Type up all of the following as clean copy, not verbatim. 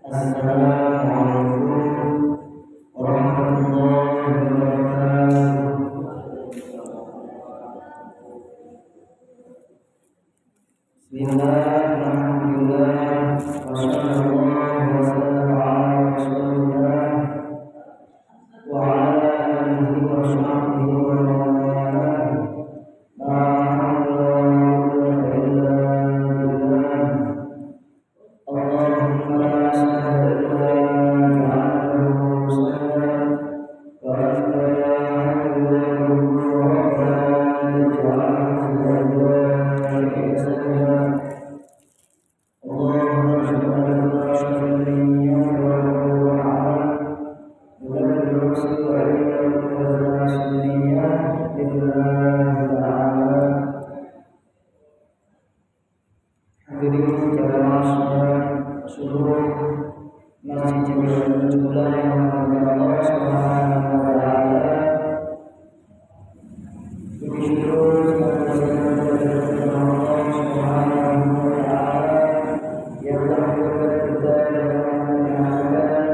Assalamualaikum warahmatullahi wabarakatuh. Bismillahirrahmanirrahim. Wassallallahu wasallam ala Rasulillah wa ala alihi wa sahbihi wa man walah. La haula wa la quwwata illa billah. Allahumma la sahla illa ma ja'altahu sahlan wa anta ya hayyu ya qayyum rabbana taj'alna fi sahlan. Allahumma shalli ala sayyidina Muhammad wa ala hadirin jamaah seluruh Masjid Jami'ul Ulama yang Allah Subhanahu wa taala. Bersyukur kepada Allah Subhanahu wa taala yang telah memberikan kita dengan kesehatan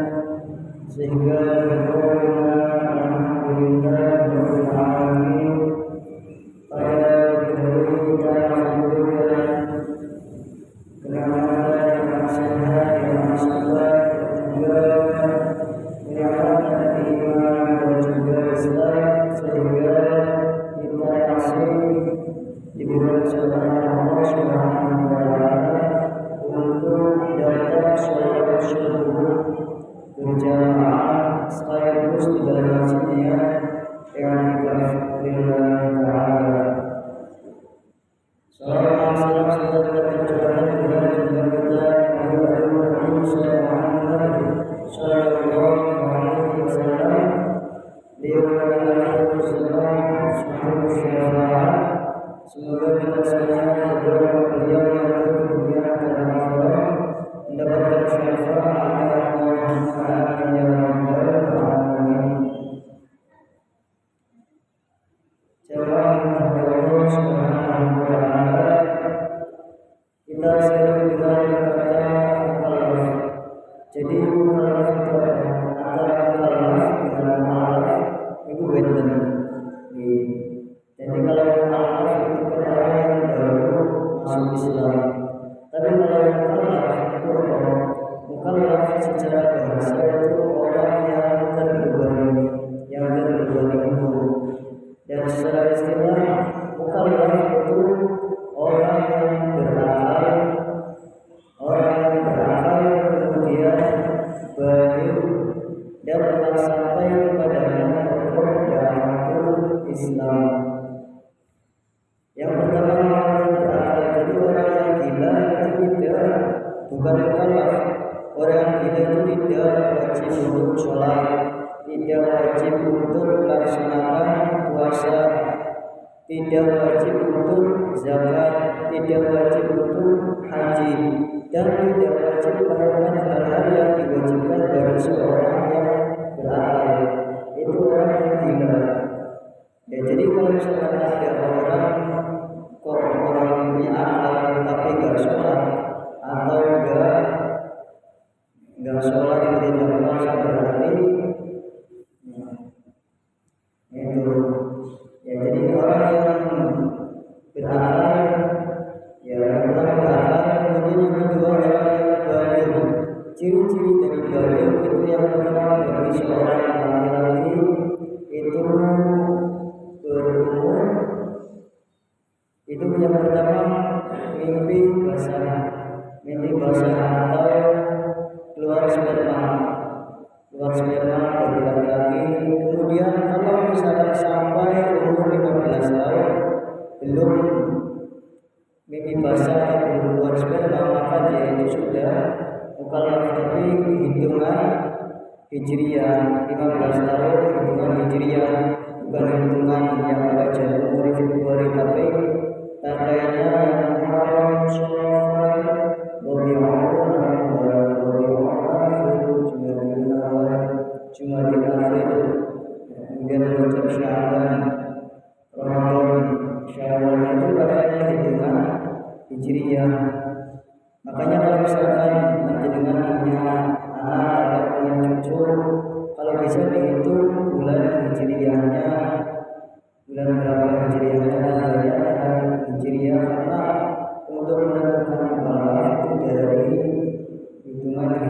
sehingga alhamdulillah rabbil alamin pada hari kita alhamdulillah kenyamanan yang sehat yang sabar juga kenyamanan iman dan juga Islam sehingga kita masih diberi kesempatan Allah Subhanahu wa taala untuk datang sholat subuh berjamaah sekaligus di dalam masjidnya yang dikafirkan taala. Salam salam sejahtera tercurahkan kepada junjungan kita Nabi Muhammad sallallahu alaihi wasallam. Beliau adalah Rasulullah syafaat. Semoga kita sekalian berdoa beliau yang berdunia dan akhirat mendapatkan syafaat Allah ya rabbal alamin. Jamaah Allah Subhanahu wa taala, kita selalu dengar kata mukallaf. Jadi mukallaf itu antara mukallaf dengan mukallaf itu beda. Jadi kalau mukallaf itu orang yang baru masuk Islam. Tapi kalau mukallaf secara bahasa itu orang yang terbebani, itu. Dan secara istilah mukallaf itu orang yang berakal, kemudian balik dan telah sampai kepadanya pokok da'watul Islam. Yang pertama orang yang berakal, jadi orang yang gila itu bukan mukallaf. Orang yang gila itu tidak wajib untuk sholat, tidak wajib untuk melaksanakan puasa, tidak wajib untuk zakat, tidak wajib untuk haji, dan tidak wajib melakukan hal-hal yang diwajibkan bagi seorang yang berakal. Itu orang yang gila. Ya, jadi kalau misalkan ada orang punya akal tapi nggak sholat atau nggak sholat tidak puasa berarti itu ya, jadi orang yang berakal ya orang berakal. Kemudian yang kedua orang yang balik. Ciri-ciri dari balik itu yang pertama bagi seorang laki-laki itu berumur. Itu yang pertama mimpi basah atau keluar sperma bagi laki-laki. Kemudian kalau misalnya sampai umur 15 tahun belum mimpi basah atau belum keluar sperma, maka dia itu sudah mukallaf. Tapi hitungan hijriah 15 tahun, hitungan hijriah, bukan hitungan yang ada Januari Februari, tapi tandanya yang Muharram, Syawal, Jumadil Akhir, kemudian Rajab, Sya'ban, Ramadan, Syawal itu katanya hitungan hijriah. Makanya kalau misalkan menjenengan punya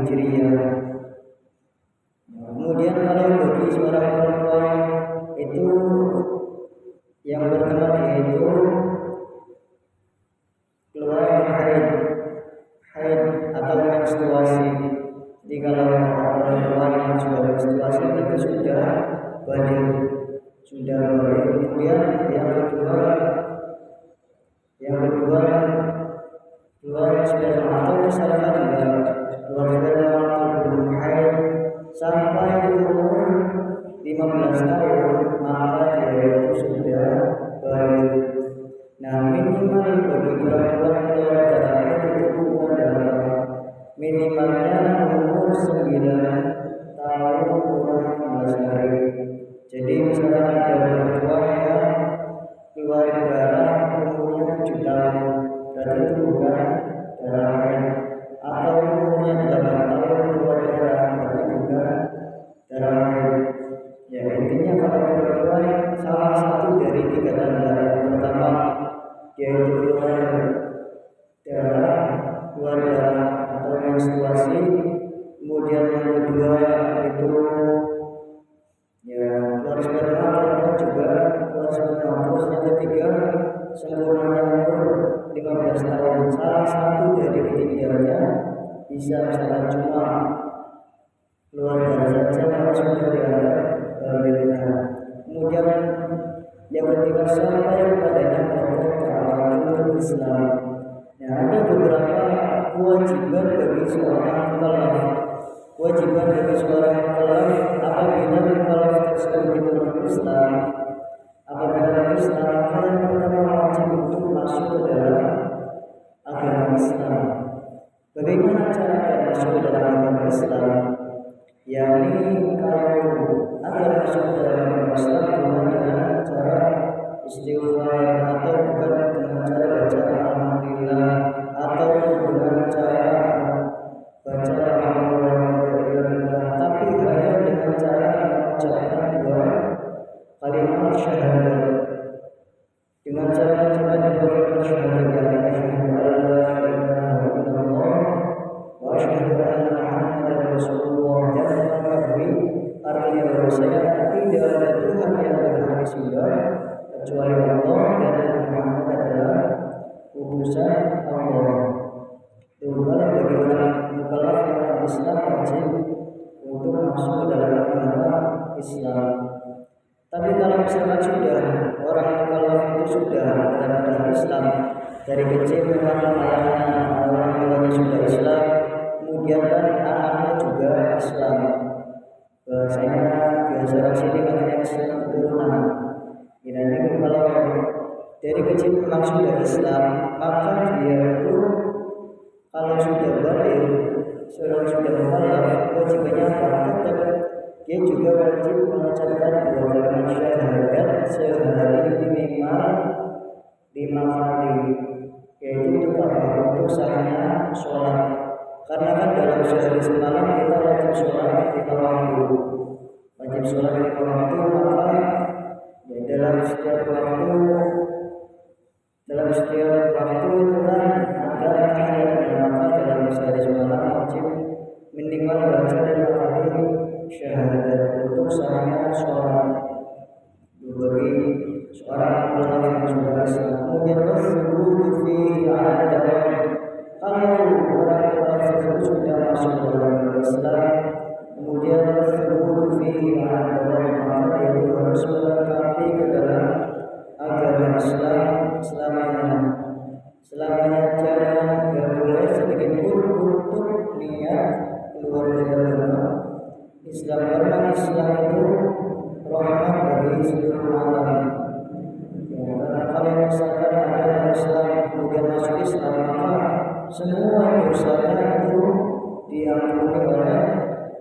Hijriah. Kemudian kalau bagi seorang perempuan itu yang pertama yaitu keluar haid atau menstruasi. Jadi kalau perempuan yang sudah menstruasi itu sudah balik. Kemudian yang kedua keluar sperma atau misalkan keluar sperma atau belum haid sampai umur 15 tahun, maka dia itu sudah balik. Nah, minimal bagi perempuan keluar darah itu adalah minimalnya umur 9 tahun kurang 15 hari. Jadi misalnya ada perempuan yang keluar darah umurnya 7 tahun, berarti itu bukan darah haid. Atau umurnya 8 tahun keluar darah, berarti bukan darah haid. Ya, intinya pada perempuan salah satu dari 3 tanda. Yang pertama yaitu keluar darah atau menstruasi. Kemudian yang kedua itu ya keluar sperma atau juga keluar sperma. Terus yang ketiga sempurnanya umur 15 tahun. Salah satu dari ketiganya bisa misalnya cuma keluar darah saja, maka sudah dianggap kemudian yang ketiga sampai padanya pokok Islam. Nah, ada beberapa kewajiban bagi seorang mukallaf. Kewajiban bagi seorang mukallaf apabila mukallaf tersebut itu Islam. Apabila Islam, maka yang pertama wajib untuk masuk ke dalam agama Islam. Bagaimana cara masuk ke dalam agama Islam? Yakni kalau agar masuk ke dalam agama Islam dengan cara istighfar, atau bukan dengan cara baca alhamdulillah, atau dengan cara baca alhamdulillah, tapi hanya dengan cara mengucapkan dua kalimat syahadat. Dengan cara mengucapkan dua kalimat syahadat, yakni asyhadu an la ilaha illallah wa asyhadu anna Muhammadar Rasulullah, dan mengakui artinya bahwasanya tidak ada Tuhan yang berhak disembah kecuali Allah, dan Muhammad adalah utusan Allah. Itulah bagi orang mukallaf yang Islam wajib untuk masuk ke dalam agama Islam. Tapi kalau misalnya sudah orang mukallaf itu sudah dalam Islam dari kecil, memang ayahnya orang tuanya sudah Islam, kemudian kan anaknya juga Islam. Saya biasa sini katanya Islam keturunan. Ini kalau dari kecil memang sudah Islam, maka dia itu kalau sudah balik, sudah mukallaf, kewajibannya apa? Tetap dia juga wajib mengucapkan dua kalimat syahadat sehari minimal 5 kali, yaitu untuk apa? Untuk sahnya sholat. Karena kan dalam sehari semalam kita wajib sholat 5 waktu, maka ya, dalam setiap waktu itu kan ada tahiyat, maka dalam sehari semalam wajib minimal baca 5 kali syahadat untuk sahnya sholat bagi seorang mukallaf yang sudah Islam. Kemudian bersyukur fi al-dawam. Kalau orang mukallaf tersebut sudah masuk dalam Islam, kemudian bersyukur fi al-dawam, maka dia harus melengkapi ke dalam agama Islam selamanya jangan boleh sedikit pun untuk niat keluar dari agama Islam, karena Islam itu rahmat bagi seluruh alam. Karena kalau misalkan ada Islam kemudian masuk Islam, maka semua dosanya itu diampuni oleh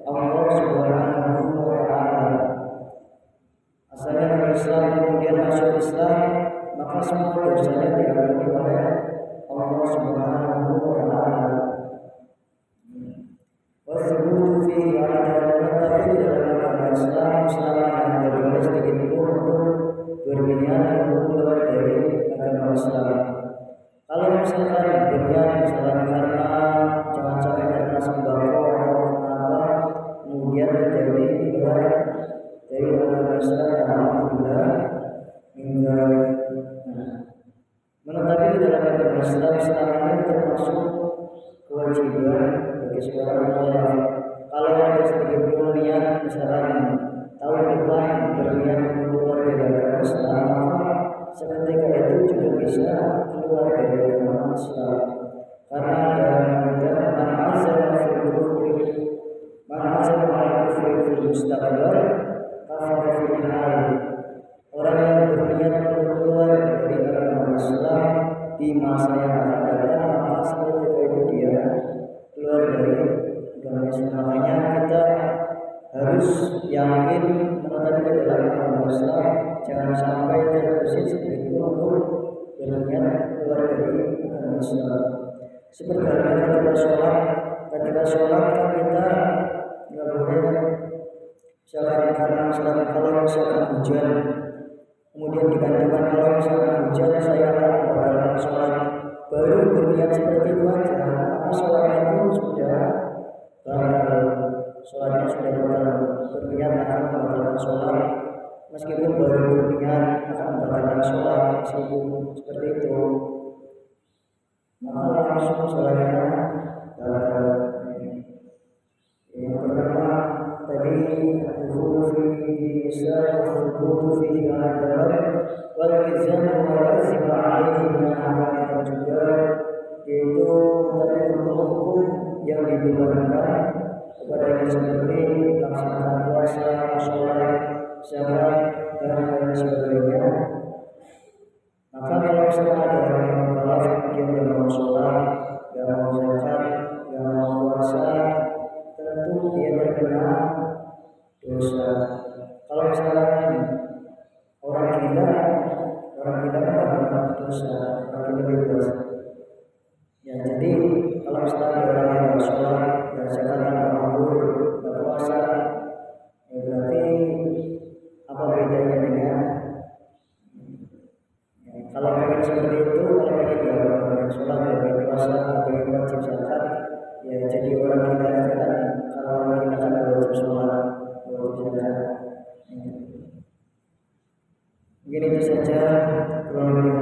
Allah Subhanahu wa Ta'ala. Asalnya dari Islam kemudian masuk Islam, maka semua dosanya diampuni oleh Allah Subhanahu wa Ta'ala. Wasbutu fi al-tapi dalam agama Islam selama yang boleh sedikit pun untuk berniat untuk keluar dari agama Islam. Kalau misalkan berniat misalkan karena jangan sampai karena sembako atau Islam alhamdulillah hingga menetapi di dalam agama Islam selama ini termasuk kewajiban bagi seorang mukallaf. Kalau ada sedikit pun niat misalkan tahun depan berniat keluar dari agama Islam, maka seketika itu juga bisa keluar dari agama Islam. Karena dalam kitab man azama al-kufri fil mustaqbal kafara fil hal. Orang yang berniat keluar dari agama Islam di masa yang akan datang, maka seketika itu dia keluar dari agama Islam. Makanya kita harus yakin menetapkan dalam agama Islam, jangan sampai terbesit sedikit untuk berniat keluar dari agama Islam. Seperti halnya ketika sholat kan kita nggak boleh misalkan karena misalkan kalau misalkan hujan, kemudian digantikan kalau misalkan hujan saya akan membatalkan sholat, baru berniat seperti itu aja, maka sholatnya pun sudah batal. Sholatnya sudah batal, berniat akan membatalkan sholat meskipun baru berniat akan membatalkan sholat meskipun seperti itu, maka langsung sholatnya batal. Yang pertama tadi al-dukhul fi Islam wa fihi al-dalal wal ilzam wa lazim alaihi min ahkam juga, yaitu tadi hukum yang dibebankan kepada yang seperti melaksanakan puasa, sholat, zakat dan lain sebagainya. Maka kalau misalnya ada orang yang mukallaf yang mau sholat, yang mau zakat, yang mau puasa, tentu dia terkena dosa. Kalau misalnya orang gila kan tidak dosa, orang gila bebas. Ya, jadi kalau misalnya ada orang yang sholat, yang zakat tanpa uzur, berpuasa, ya berarti apa bedanya dengan kalau pengen seperti itu, kalau pengen sholat, pengen puasa, pengen wajib zakat, ya jadi orang kita kan, kalau orang kita kan wajib sholat, wajib zakat. Mungkin itu saja kurang lebih